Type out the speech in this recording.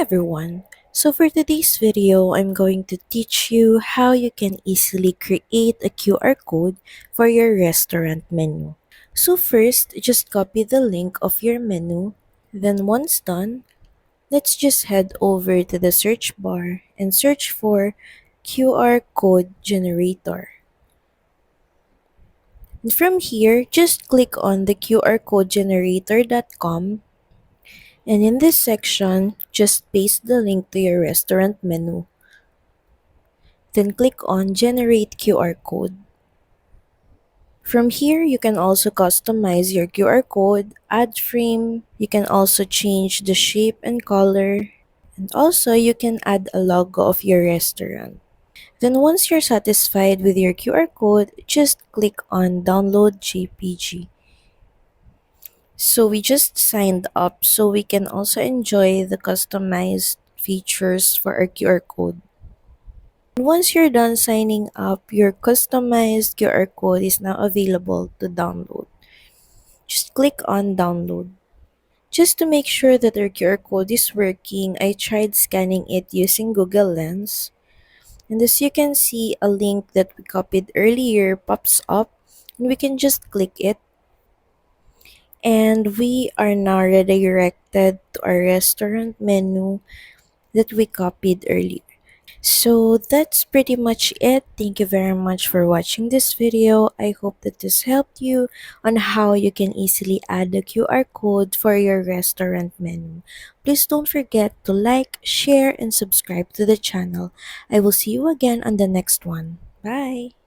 everyone! So for today's video, I'm going to teach you how you can easily create a QR code for your restaurant menu. So first, just copy the link of your menu. Then once done, let's just head over to the search bar and search for QR code generator. And from here, just click on the qrcodegenerator.com. And in this section, just paste the link to your restaurant menu. Then click on Generate QR Code. From here, you can also customize your QR code, add frame, you can also change the shape and color, and also you can add a logo of your restaurant. Then once you're satisfied with your QR code, just click on Download JPG. So we just signed up so we can also enjoy the customized features for our QR code. Once you're done signing up, your customized QR code is now available to download. Just click on download. Just to make sure that our QR code is working, I tried scanning it using Google Lens. And as you can see, a link that we copied earlier pops up and we can just click it. And we are now redirected to our restaurant menu that we copied earlier. So that's pretty much it. Thank you very much for watching this video. I hope that this helped you on how you can easily add the QR code for your restaurant menu. Please don't forget to like, share, and subscribe to the channel. I will see you again on the next one. Bye!